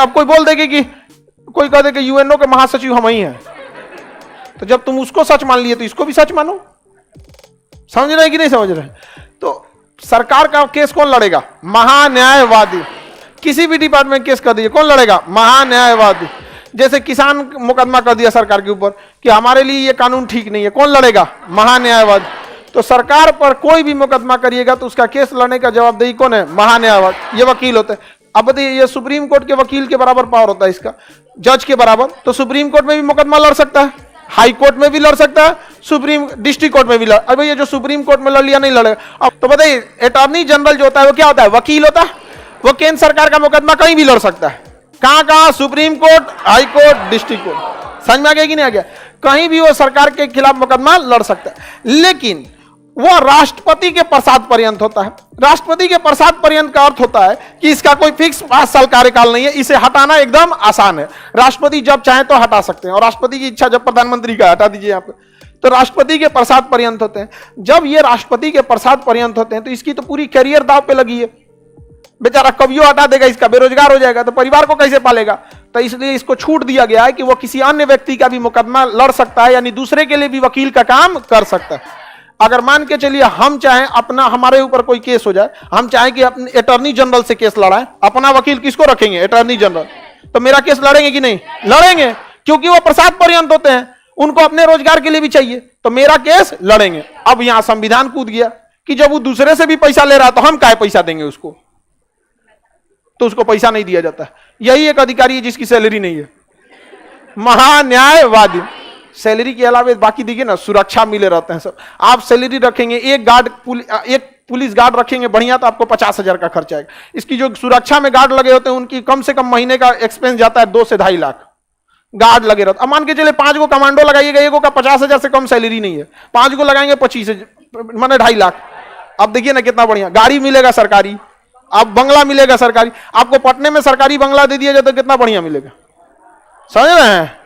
अब कोई बोल देगी कि कोई कह दे कि यूएनओ के महासचिव हम ही हैं, तो जब तुम उसको सच मान लिए तो इसको भी सच मानो। समझ रहे कि नहीं समझ रहे? तो सरकार का केस कौन लड़ेगा? महान्यायवादी। किसी भी डिपार्टमेंट केस कर दीजिए, कौन लड़ेगा? महान्यायवादी। जैसे किसान मुकदमा कर दिया सरकार के ऊपर कि हमारे लिए ये कानून ठीक नहीं है, कौन लड़ेगा? महान्यायवादी। तो सरकार पर कोई भी मुकदमा करिएगा तो उसका केस लड़ने का जवाबदेही कौन है? महान्यायवादी। ये वकील होते हैं। अब बताइए, ये सुप्रीम कोर्ट के वकील के बराबर पावर होता है इसका, जज के बराबर। तो सुप्रीम कोर्ट में भी मुकदमा लड़ सकता है, हाई कोर्ट में भी लड़ सकता है, सुप्रीम डिस्ट्रिक्ट कोर्ट में भी लड़। अब ये जो सुप्रीम कोर्ट में लड़ लिया नहीं लड़ेगा। अब तो बताइए, अटॉर्नी जनरल जो होता है वो क्या होता है? वकील होता है। वो केंद्र सरकार का मुकदमा कहीं भी लड़ सकता है। कहां कहां? Supreme court, high court, district court. समझ में आ गया कि नहीं आ गया? कहीं भी वो सरकार के खिलाफ मुकदमा लड़ सकता है, लेकिन वह राष्ट्रपति के प्रसाद पर्यंत होता है। राष्ट्रपति के प्रसाद पर्यंत का अर्थ होता है कि इसका कोई फिक्स 5 साल कार्यकाल नहीं है, इसे हटाना एकदम आसान है। राष्ट्रपति जब चाहे तो हटा सकते हैं, और राष्ट्रपति की इच्छा जब प्रधानमंत्री का हटा दीजिए यहाँ पे। तो राष्ट्रपति के प्रसाद पर्यंत होते हैं। जब ये राष्ट्रपति के प्रसाद पर्यंत होते हैं तो इसकी तो पूरी करियर दांव पे लगी है। बेचारा कभियो हटा देगा, इसका बेरोजगार हो जाएगा, तो परिवार को कैसे पालेगा? तो इसलिए इसको छूट दिया गया है कि वो किसी अन्य व्यक्ति का भी मुकदमा लड़ सकता है, यानी दूसरे के लिए भी वकील का काम कर सकता है। अगर मान के चलिए हम चाहें अपना, हमारे ऊपर कोई केस हो जाए, हम चाहें कि अपने अटॉर्नी जनरल से केस लड़ाएं, अपना वकील किसको रखेंगे? Attorney general. तो मेरा केस लड़ेंगे कि नहीं? लड़ेंगे, क्योंकि वो प्रसाद पर्यंत होते हैं, उनको अपने रोजगार के लिए भी चाहिए, तो मेरा केस लड़ेंगे। अब यहां संविधान कूद गया कि जब वो दूसरे से भी पैसा ले रहा है तो हम क्या पैसा देंगे उसको? तो उसको पैसा नहीं दिया जाता। यही एक अधिकारी है जिसकी सैलरी नहीं है, महान्यायवादी। सैलरी के अलावा बाकी देखिए ना, सुरक्षा मिले रहते हैं सब। आप सैलरी रखेंगे, एक पुलिस गार्ड रखेंगे बढ़िया, तो आपको 50,000 का खर्चा आएगा। इसकी जो सुरक्षा में गार्ड लगे होते हैं उनकी कम से कम महीने का एक्सपेंस जाता है 2 से 2.5 लाख। गार्ड लगे रहते। अब मान के चले 5 को कमांडो लगाइएगा, एगो का 50,000 से कम सैलरी नहीं है, 5 को लगाएंगे 25 माने 2.5 लाख। अब देखिए ना कितना बढ़िया गाड़ी मिलेगा सरकारी, आप बंगला मिलेगा सरकारी। आपको पटने में सरकारी बंगला दे दिया जाए तो कितना बढ़िया मिलेगा। समझ रहे हैं?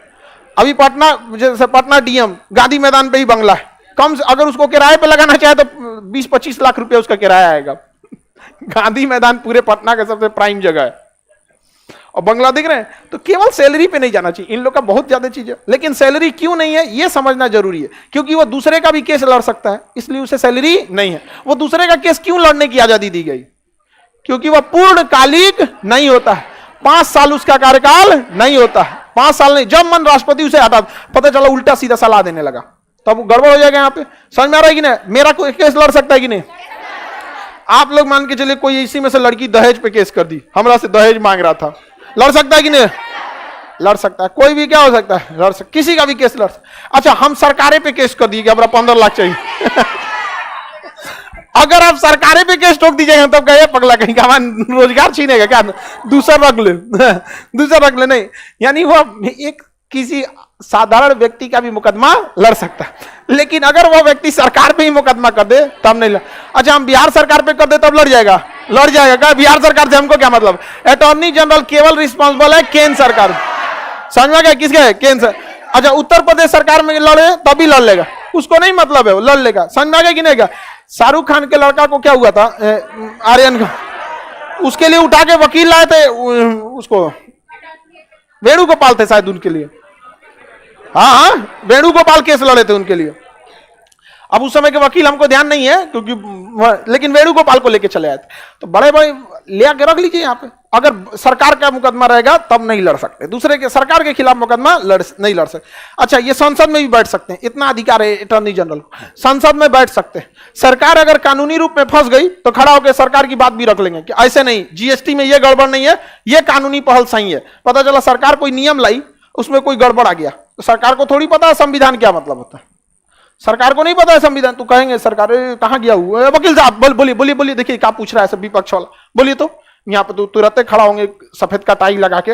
अभी पटना, जैसे पटना डीएम गांधी मैदान पे ही बंगला है, कम से अगर उसको किराए पे लगाना चाहे तो 20-25 लाख रुपया उसका किराया आएगा। गांधी मैदान पूरे पटना का सबसे प्राइम जगह है, और बंगला दिख रहे हैं। तो केवल सैलरी पे नहीं जाना चाहिए, इन लोग का बहुत ज्यादा चीज है। लेकिन सैलरी क्यों नहीं है ये समझना जरूरी है, क्योंकि वो दूसरे का भी केस लड़ सकता है, इसलिए उसे सैलरी नहीं है। वो दूसरे का केस क्यों लड़ने की आजादी दी गई? क्योंकि वह पूर्णकालिक नहीं होता है, 5 साल उसका कार्यकाल नहीं होता है। 5 साल नहीं, जब मन राष्ट्रपति उसे हटा, पता चला उल्टा सीधा सलाह देने लगा, तब गड़बड़ हो जाएगा। यहाँ पे समझ में आ रहा है कि नहीं? मेरा कोई केस लड़ सकता है कि नहीं? आप लोग मान के चलिए कोई इसी में से लड़की दहेज पे केस कर दी, हमरा से दहेज मांग रहा था, लड़ सकता है कि नहीं? लड़ सकता है। कोई भी क्या हो सकता है? लड़ सकता, किसी का भी केस लड़ सकता। अच्छा, हम सरकारे पे केस कर दिए कि हमारा 15 लाख चाहिए। अगर आप सरकारे पे केस ठोक दीजिएगा तब कहे पगला कहीं का रोजगार छीनेगा क्या? दूसरा रख ले। दूसरा रख ले नहीं, यानी वो एक किसी साधारण व्यक्ति का भी मुकदमा लड़ सकता है, लेकिन अगर वो व्यक्ति सरकार पे ही मुकदमा कर दे तब नहीं लड़। अच्छा, हम बिहार सरकार पे कर दे तब लड़ जाएगा? लड़ जाएगा। क्या बिहार सरकार से हमको क्या मतलब? अटॉर्नी जनरल केवल रिस्पॉन्सिबल है केंद्र सरकार। समझ में गया? किसके? केंद्र। अच्छा, उत्तर प्रदेश सरकार में लड़े तभी लड़ लेगा, उसको नहीं मतलब है, वो लड़ लेगा। समझ में आ गया कि नहीं? शाहरुख खान के लड़का को क्या हुआ था, आर्यन का, उसके लिए उठा के वकील लाए थे, उसको वेणुगोपाल थे शायद उनके लिए। हाँ, वेणुगोपाल केस लड़े थे उनके लिए। अब उस समय के वकील हमको ध्यान नहीं है क्योंकि, लेकिन वेणुगोपाल को लेके चले आए थे। तो बड़े बड़े ले आके रख लीजिए यहाँ पे। अगर सरकार का मुकदमा रहेगा तब नहीं लड़ सकते, दूसरे के सरकार के खिलाफ मुकदमा नहीं लड़ सकते। अच्छा, ये संसद में भी बैठ सकते हैं, इतना अधिकार है अटॉर्नी जनरल को, संसद में बैठ सकते हैं। सरकार अगर कानूनी रूप में फंस गई तो खड़ा होकर सरकार की बात भी रख लेंगे कि ऐसे नहीं, जीएसटी में ये गड़बड़ नहीं है, ये कानूनी पहल सही है। पता चला सरकार कोई नियम लाई, उसमें कोई गड़बड़ आ गया, तो सरकार को थोड़ी पता है संविधान क्या मतलब होता है। सरकार को नहीं पता है संविधान, तो कहेंगे सरकार कहां गया हुआ वकील साहब, बोलिए देखिए क्या पूछ रहा है सब विपक्ष वाला, बोलिए। तो यहाँ पे तो तुरंत खड़ा होंगे सफेद का टाई लगा के,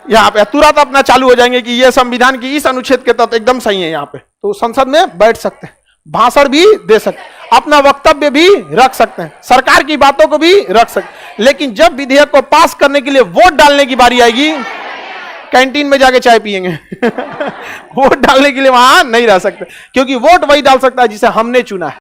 यहाँ पे तुरंत अपना चालू हो जाएंगे कि ये संविधान की इस अनुच्छेद के तहत एकदम सही है। यहाँ पे तो संसद में बैठ सकते हैं, भाषण भी दे सकते हैं, अपना वक्तव्य भी रख सकते हैं, सरकार की बातों को भी रख सकते हैं। लेकिन जब विधेयक को पास करने के लिए वोट डालने की बारी आएगी, कैंटीन में जाके चाय पिएंगे। वोट डालने के लिए वहां नहीं रह सकते, क्योंकि वोट वही डाल सकता है जिसे हमने चुना है।